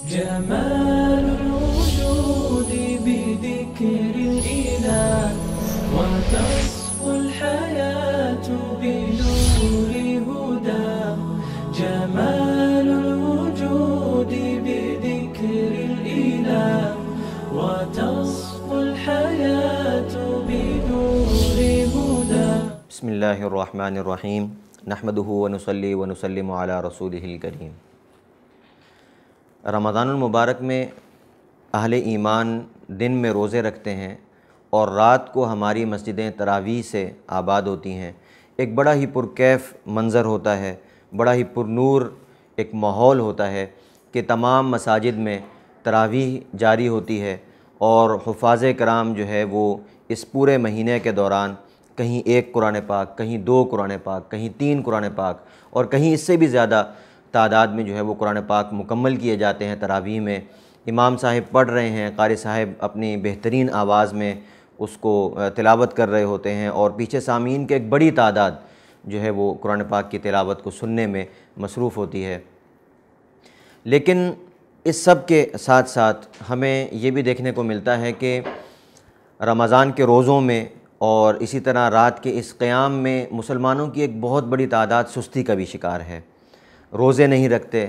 جمال الوجود بذكر الإله وتصفو الحياة بنور هداه. جمال الوجود بذكر الإله وتصفو الحياة بنور هداه. بسم اللہ الرحمن الرحیم نحمدہ ونصلی ونسلم علی رسولہ الکریم. رمضان المبارک میں اہل ایمان دن میں روزے رکھتے ہیں اور رات کو ہماری مسجدیں تراویح سے آباد ہوتی ہیں. ایک بڑا ہی پرکیف منظر ہوتا ہے، بڑا ہی پرنور ایک ماحول ہوتا ہے کہ تمام مساجد میں تراویح جاری ہوتی ہے اور حفاظ کرام جو ہے وہ اس پورے مہینے کے دوران کہیں 1 قرآن پاک، کہیں 2 قرآن پاک، کہیں 3 قرآن پاک اور کہیں اس سے بھی زیادہ تعداد میں جو ہے وہ قرآن پاک مکمل کیے جاتے ہیں. تراویح میں امام صاحب پڑھ رہے ہیں، قاری صاحب اپنی بہترین آواز میں اس کو تلاوت کر رہے ہوتے ہیں اور پیچھے سامعین کے ایک بڑی تعداد جو ہے وہ قرآن پاک کی تلاوت کو سننے میں مصروف ہوتی ہے. لیکن اس سب کے ساتھ ساتھ ہمیں یہ بھی دیکھنے کو ملتا ہے کہ رمضان کے روزوں میں اور اسی طرح رات کے اس قیام میں مسلمانوں کی ایک بہت بڑی تعداد سستی کا بھی شکار ہے. روزے نہیں رکھتے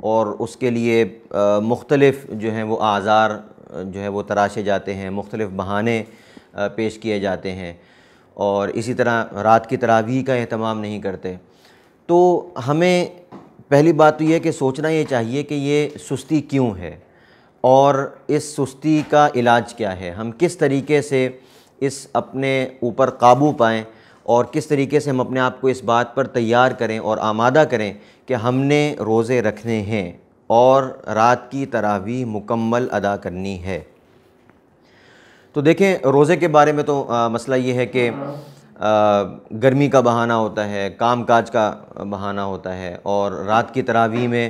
اور اس کے لیے مختلف جو ہیں وہ اعذار جو ہے وہ تراشے جاتے ہیں، مختلف بہانے پیش کیے جاتے ہیں اور اسی طرح رات کی تراویح کا اہتمام نہیں کرتے. تو ہمیں پہلی بات تو یہ کہ سوچنا یہ چاہیے کہ یہ سستی کیوں ہے اور اس سستی کا علاج کیا ہے. ہم کس طریقے سے اس اپنے اوپر قابو پائیں اور کس طریقے سے ہم اپنے آپ کو اس بات پر تیار کریں اور آمادہ کریں کہ ہم نے روزے رکھنے ہیں اور رات کی تراویح مکمل ادا کرنی ہے. تو دیکھیں، روزے کے بارے میں تو مسئلہ یہ ہے کہ گرمی کا بہانہ ہوتا ہے، کام کاج کا بہانہ ہوتا ہے اور رات کی تراویح میں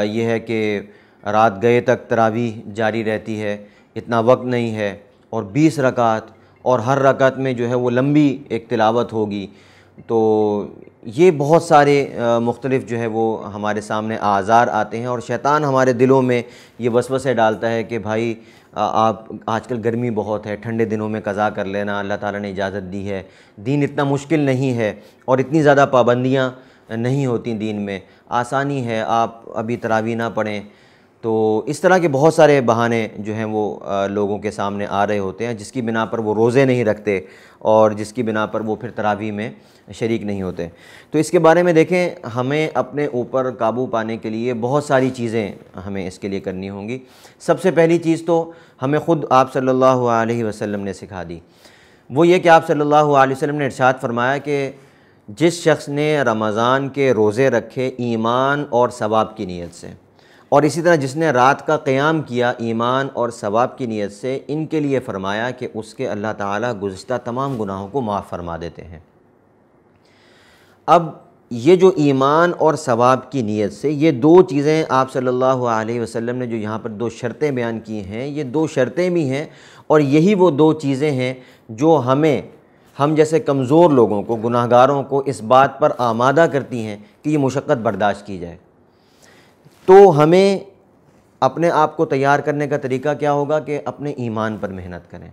یہ ہے کہ رات گئے تک تراویح جاری رہتی ہے، اتنا وقت نہیں ہے اور 20 رکعت اور ہر رکعت میں جو ہے وہ لمبی ایک تلاوت ہوگی. تو یہ بہت سارے مختلف جو ہے وہ ہمارے سامنے اعذار آتے ہیں اور شیطان ہمارے دلوں میں یہ وسوسے ڈالتا ہے کہ بھائی آپ آج کل گرمی بہت ہے، ٹھنڈے دنوں میں قضا کر لینا، اللہ تعالیٰ نے اجازت دی ہے، دین اتنا مشکل نہیں ہے اور اتنی زیادہ پابندیاں نہیں ہوتی دین میں، آسانی ہے، آپ ابھی تراویح نہ پڑھیں. تو اس طرح کے بہت سارے بہانے جو ہیں وہ لوگوں کے سامنے آ رہے ہوتے ہیں جس کی بنا پر وہ روزے نہیں رکھتے اور جس کی بنا پر وہ پھر تراویح میں شریک نہیں ہوتے. تو اس کے بارے میں دیکھیں، ہمیں اپنے اوپر قابو پانے کے لیے بہت ساری چیزیں ہمیں اس کے لیے کرنی ہوں گی. سب سے پہلی چیز تو ہمیں خود آپ صلی اللہ علیہ وسلم نے سکھا دی، وہ یہ کہ آپ صلی اللہ علیہ وسلم نے ارشاد فرمایا کہ جس شخص نے رمضان کے روزے رکھے ایمان اور ثواب کی نیت سے، اور اسی طرح جس نے رات کا قیام کیا ایمان اور ثواب کی نیت سے، ان کے لیے فرمایا کہ اس کے اللہ تعالیٰ گزشتہ تمام گناہوں کو معاف فرما دیتے ہیں. اب یہ جو ایمان اور ثواب کی نیت سے، یہ 2 چیزیں آپ صلی اللہ علیہ وسلم نے جو یہاں پر 2 شرطیں بیان کی ہیں، یہ 2 شرطیں بھی ہیں اور یہی وہ 2 چیزیں ہیں جو ہم جیسے کمزور لوگوں کو، گناہ گاروں کو اس بات پر آمادہ کرتی ہیں کہ یہ مشقت برداشت کی جائے. تو ہمیں اپنے آپ کو تیار کرنے کا طریقہ کیا ہوگا کہ اپنے ایمان پر محنت کریں،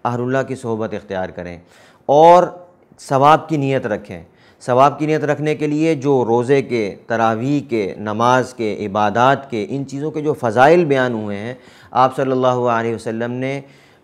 اہل اللہ کی صحبت اختیار کریں اور ثواب کی نیت رکھیں. ثواب کی نیت رکھنے کے لیے جو روزے کے، تراویح کے، نماز کے، عبادات کے، ان چیزوں کے جو فضائل بیان ہوئے ہیں، آپ صلی اللہ علیہ وسلم نے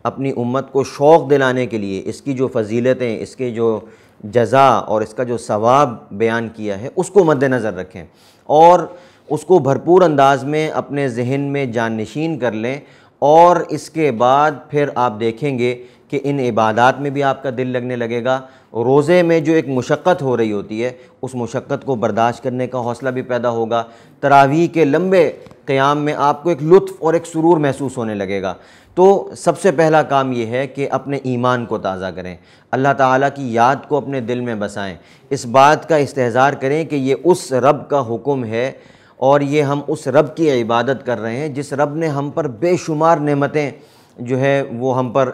اپنی امت کو شوق دلانے کے لیے اس کی جو فضیلتیں، اس کے جو جزا اور اس کا جو ثواب بیان کیا ہے اس کو مد نظر رکھیں اور اس کو بھرپور انداز میں اپنے ذہن میں جانشین کر لیں. اور اس کے بعد پھر آپ دیکھیں گے کہ ان عبادات میں بھی آپ کا دل لگنے لگے گا. روزے میں جو ایک مشقت ہو رہی ہوتی ہے اس مشقت کو برداشت کرنے کا حوصلہ بھی پیدا ہوگا. تراویح کے لمبے قیام میں آپ کو ایک لطف اور ایک سرور محسوس ہونے لگے گا. تو سب سے پہلا کام یہ ہے کہ اپنے ایمان کو تازہ کریں، اللہ تعالیٰ کی یاد کو اپنے دل میں بسائیں، اس بات کا استحضار کریں کہ یہ اس رب کا حکم ہے اور یہ ہم اس رب کی عبادت کر رہے ہیں جس رب نے ہم پر بے شمار نعمتیں جو ہے وہ ہم پر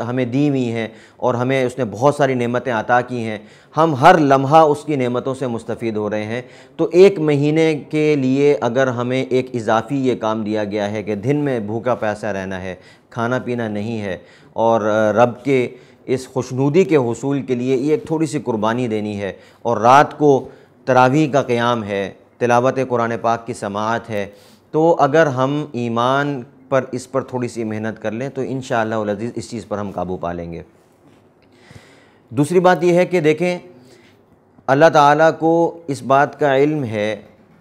ہمیں دی ہوئی ہیں اور ہمیں اس نے بہت ساری نعمتیں عطا کی ہیں، ہم ہر لمحہ اس کی نعمتوں سے مستفید ہو رہے ہیں، تو ایک مہینے کے لیے اگر ہمیں ایک اضافی یہ کام دیا گیا ہے کہ دن میں بھوکا پیاسا رہنا ہے، کھانا پینا نہیں ہے، اور رب کے اس خوشنودی کے حصول کے لیے یہ ایک تھوڑی سی قربانی دینی ہے، اور رات کو تراویح کا قیام ہے، تلاوت قرآن پاک کی سماعت ہے، تو اگر ہم ایمان پر اس پر تھوڑی سی محنت کر لیں تو انشاءاللہ العزیز اس چیز پر ہم قابو پا لیں گے۔ دوسری بات یہ ہے کہ دیکھیں، اللہ تعالیٰ کو اس بات کا علم ہے،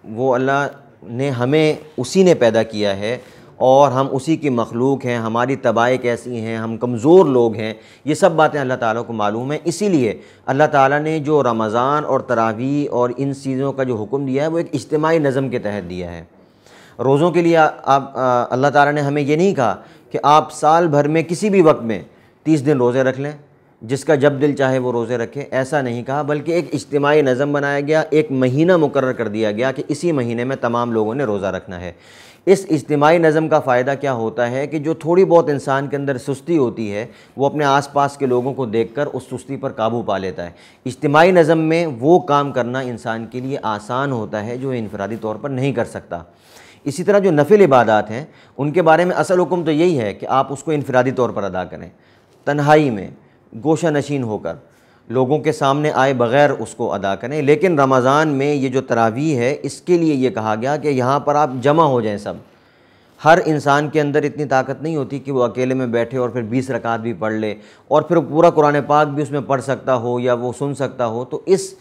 وہ اللہ نے ہمیں اسی نے پیدا کیا ہے اور ہم اسی کی مخلوق ہیں، ہماری طبائع کیسی ہیں، ہم کمزور لوگ ہیں، یہ سب باتیں اللہ تعالیٰ کو معلوم ہیں۔ اسی لیے اللہ تعالیٰ نے جو رمضان اور تراویح اور ان چیزوں کا جو حکم دیا ہے وہ ایک اجتماعی نظم کے تحت دیا ہے۔ روزوں کے لیے اللہ تعالیٰ نے ہمیں یہ نہیں کہا کہ آپ سال بھر میں کسی بھی وقت میں 30 دن روزے رکھ لیں، جس کا جب دل چاہے وہ روزے رکھے، ایسا نہیں کہا، بلکہ ایک اجتماعی نظم بنایا گیا، ایک مہینہ مقرر کر دیا گیا کہ اسی مہینے میں تمام لوگوں نے روزہ رکھنا ہے۔ اس اجتماعی نظم کا فائدہ کیا ہوتا ہے کہ جو تھوڑی بہت انسان کے اندر سستی ہوتی ہے وہ اپنے آس پاس کے لوگوں کو دیکھ کر اس سستی پر قابو پا لیتا ہے۔ اجتماعی نظم میں وہ کام کرنا انسان کے لیے آسان ہوتا ہے جو انفرادی طور پر نہیں کر سکتا۔ اسی طرح جو نفل عبادات ہیں ان کے بارے میں اصل حکم تو یہی ہے کہ آپ اس کو انفرادی طور پر ادا کریں، تنہائی میں گوشہ نشین ہو کر لوگوں کے سامنے آئے بغیر اس کو ادا کریں۔ لیکن رمضان میں یہ جو تراویح ہے اس کے لیے یہ کہا گیا کہ یہاں پر آپ جمع ہو جائیں سب۔ ہر انسان کے اندر اتنی طاقت نہیں ہوتی کہ وہ اکیلے میں بیٹھے اور پھر 20 رکعت بھی پڑھ لے اور پھر پورا قرآن پاک بھی اس میں پڑھ سکتا ہو یا وہ سن سکتا ہو، تو اس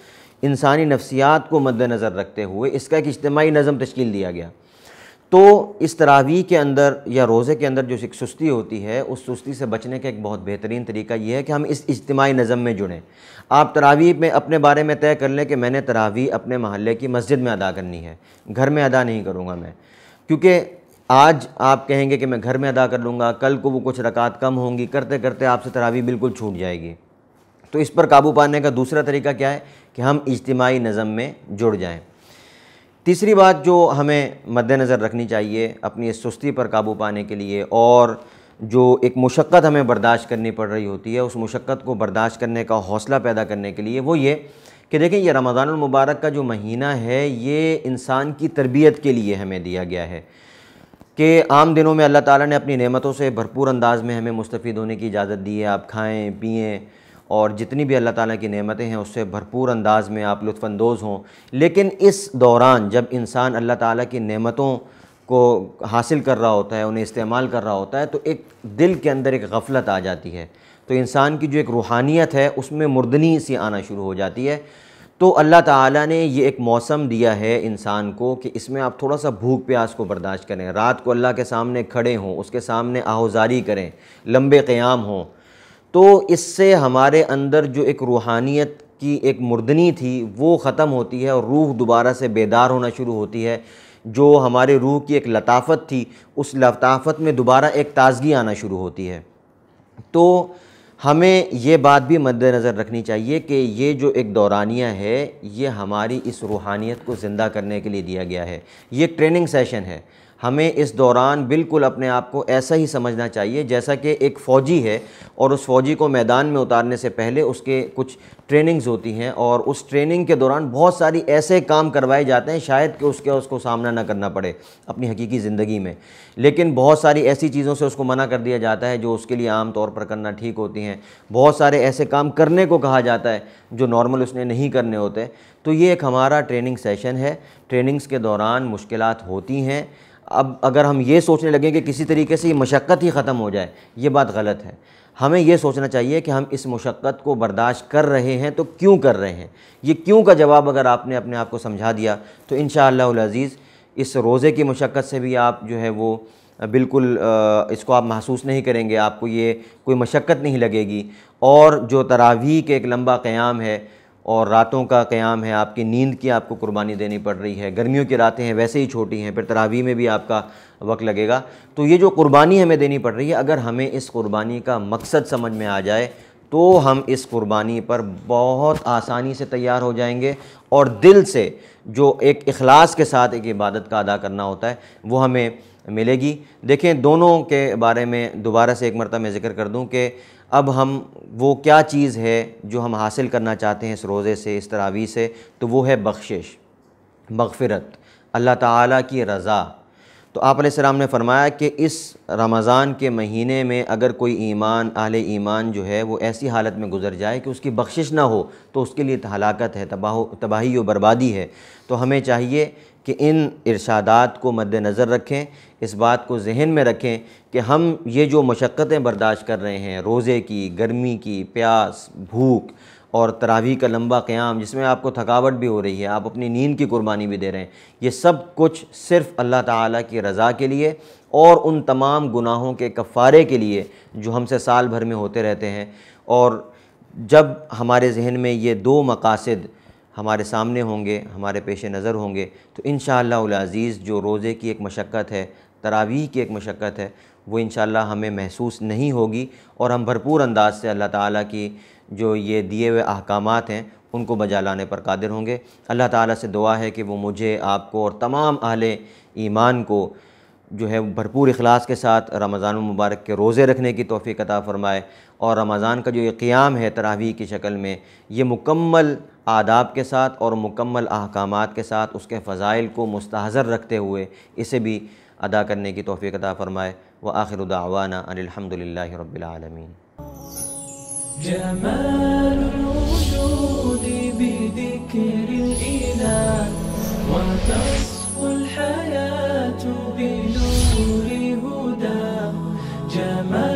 انسانی نفسیات کو مد نظر رکھتے ہوئے اس کا ایک اجتماعی نظم تشکیل دیا گیا۔ تو اس تراویح کے اندر یا روزے کے اندر جو ایک سستی ہوتی ہے اس سستی سے بچنے کا ایک بہت بہترین طریقہ یہ ہے کہ ہم اس اجتماعی نظم میں جڑیں۔ آپ تراویح میں اپنے بارے میں طے کر لیں کہ میں نے تراویح اپنے محلے کی مسجد میں ادا کرنی ہے، گھر میں ادا نہیں کروں گا میں، کیونکہ آج آپ کہیں گے کہ میں گھر میں ادا کر لوں گا، کل کو وہ کچھ رکعت کم ہوں گی، کرتے کرتے آپ سے تراویح بالکل چھوٹ جائے گی۔ تو اس پر قابو پانے کا دوسرا طریقہ کیا ہے کہ ہم اجتماعی نظم میں جڑ جائیں۔ تیسری بات جو ہمیں مد نظر رکھنی چاہیے اپنی اس سستی پر قابو پانے کے لیے، اور جو ایک مشقت ہمیں برداشت کرنی پڑ رہی ہوتی ہے، اس مشقت کو برداشت کرنے کا حوصلہ پیدا کرنے کے لیے، وہ یہ کہ دیکھیں یہ رمضان المبارک کا جو مہینہ ہے یہ انسان کی تربیت کے لیے ہمیں دیا گیا ہے کہ عام دنوں میں اللہ تعالیٰ نے اپنی نعمتوں سے بھرپور انداز میں ہمیں مستفید ہونے کی اجازت دی ہے، آپ کھائیں پئیں اور جتنی بھی اللہ تعالیٰ کی نعمتیں ہیں اس سے بھرپور انداز میں آپ لطف اندوز ہوں۔ لیکن اس دوران جب انسان اللہ تعالیٰ کی نعمتوں کو حاصل کر رہا ہوتا ہے، انہیں استعمال کر رہا ہوتا ہے، تو ایک دل کے اندر ایک غفلت آ جاتی ہے، تو انسان کی جو ایک روحانیت ہے اس میں مردنی سی آنا شروع ہو جاتی ہے۔ تو اللہ تعالیٰ نے یہ ایک موسم دیا ہے انسان کو کہ اس میں آپ تھوڑا سا بھوک پیاس کو برداشت کریں، رات کو اللہ کے سامنے کھڑے ہوں، اس کے سامنے آہوزاری کریں، لمبے قیام ہوں، تو اس سے ہمارے اندر جو ایک روحانیت کی ایک مردنی تھی وہ ختم ہوتی ہے اور روح دوبارہ سے بیدار ہونا شروع ہوتی ہے۔ جو ہمارے روح کی ایک لطافت تھی اس لطافت میں دوبارہ ایک تازگی آنا شروع ہوتی ہے۔ تو ہمیں یہ بات بھی مد نظر رکھنی چاہیے کہ یہ جو ایک دورانیہ ہے یہ ہماری اس روحانیت کو زندہ کرنے کے لیے دیا گیا ہے، یہ ایک ٹریننگ سیشن ہے۔ ہمیں اس دوران بالکل اپنے آپ کو ایسا ہی سمجھنا چاہیے جیسا کہ ایک فوجی ہے اور اس فوجی کو میدان میں اتارنے سے پہلے اس کے کچھ ٹریننگز ہوتی ہیں، اور اس ٹریننگ کے دوران بہت ساری ایسے کام کروائے جاتے ہیں شاید کہ اس کو سامنا نہ کرنا پڑے اپنی حقیقی زندگی میں، لیکن بہت ساری ایسی چیزوں سے اس کو منع کر دیا جاتا ہے جو اس کے لیے عام طور پر کرنا ٹھیک ہوتی ہیں، بہت سارے ایسے کام کرنے کو کہا جاتا ہے جو نارمل اس نے نہیں کرنے ہوتے۔ تو یہ ایک ہمارا ٹریننگ سیشن ہے، ٹریننگز کے دوران مشکلات ہوتی ہیں۔ اب اگر ہم یہ سوچنے لگیں کہ کسی طریقے سے یہ مشقت ہی ختم ہو جائے، یہ بات غلط ہے۔ ہمیں یہ سوچنا چاہیے کہ ہم اس مشقت کو برداشت کر رہے ہیں تو کیوں کر رہے ہیں، یہ کیوں کا جواب اگر آپ نے اپنے آپ کو سمجھا دیا تو انشاءاللہ العزیز اس روزے کی مشقت سے بھی آپ جو ہے وہ بالکل اس کو آپ محسوس نہیں کریں گے، آپ کو یہ کوئی مشقت نہیں لگے گی۔ اور جو تراویح کے ایک لمبا قیام ہے اور راتوں کا قیام ہے، آپ کی نیند کی آپ کو قربانی دینی پڑ رہی ہے، گرمیوں کی راتیں ہیں ویسے ہی چھوٹی ہیں، پھر تراویح میں بھی آپ کا وقت لگے گا، تو یہ جو قربانی ہمیں دینی پڑ رہی ہے اگر ہمیں اس قربانی کا مقصد سمجھ میں آ جائے تو ہم اس قربانی پر بہت آسانی سے تیار ہو جائیں گے، اور دل سے جو ایک اخلاص کے ساتھ ایک عبادت کا ادا کرنا ہوتا ہے وہ ہمیں ملے گی۔ دیکھیں دونوں کے بارے میں دوبارہ سے ایک مرتبہ میں ذکر کر دوں کہ اب ہم وہ کیا چیز ہے جو ہم حاصل کرنا چاہتے ہیں اس روزے سے، اس تراویح سے، تو وہ ہے بخشش، مغفرت، اللہ تعالیٰ کی رضا۔ تو آپ علیہ السلام نے فرمایا کہ اس رمضان کے مہینے میں اگر کوئی اہل ایمان جو ہے وہ ایسی حالت میں گزر جائے کہ اس کی بخشش نہ ہو تو اس کے لیے ہلاکت ہے، تباہی و بربادی ہے۔ تو ہمیں چاہیے کہ ان ارشادات کو مد نظر رکھیں، اس بات کو ذہن میں رکھیں کہ ہم یہ جو مشقتیں برداشت کر رہے ہیں، روزے کی، گرمی کی، پیاس، بھوک اور تراویح کا لمبا قیام جس میں آپ کو تھکاوٹ بھی ہو رہی ہے، آپ اپنی نیند کی قربانی بھی دے رہے ہیں، یہ سب کچھ صرف اللہ تعالیٰ کی رضا کے لیے اور ان تمام گناہوں کے کفارے کے لیے جو ہم سے سال بھر میں ہوتے رہتے ہیں۔ اور جب ہمارے ذہن میں یہ دو مقاصد ہمارے سامنے ہوں گے، ہمارے پیش نظر ہوں گے، تو انشاءاللہ العزیز جو روزے کی ایک مشقت ہے، تراویح کی ایک مشقت ہے، وہ انشاءاللہ ہمیں محسوس نہیں ہوگی، اور ہم بھرپور انداز سے اللہ تعالیٰ کی جو یہ دیے ہوئے احکامات ہیں ان کو بجا لانے پر قادر ہوں گے۔ اللہ تعالیٰ سے دعا ہے کہ وہ مجھے، آپ کو اور تمام اہل ایمان کو جو ہے بھرپور اخلاص کے ساتھ رمضان المبارک کے روزے رکھنے کی توفیق عطا فرمائے، اور رمضان کا جو یہ قیام ہے تراویح کی شکل میں، یہ مکمل آداب کے ساتھ اور مکمل احکامات کے ساتھ اس کے فضائل کو مستحضر رکھتے ہوئے اسے بھی ادا کرنے کی توفیق عطا فرمائے۔ وآخر دعوانا ان الحمدللہ رب العالمین۔ جمال الوجود بذكر الإله وتصفو الحياة بنور هداه. جمال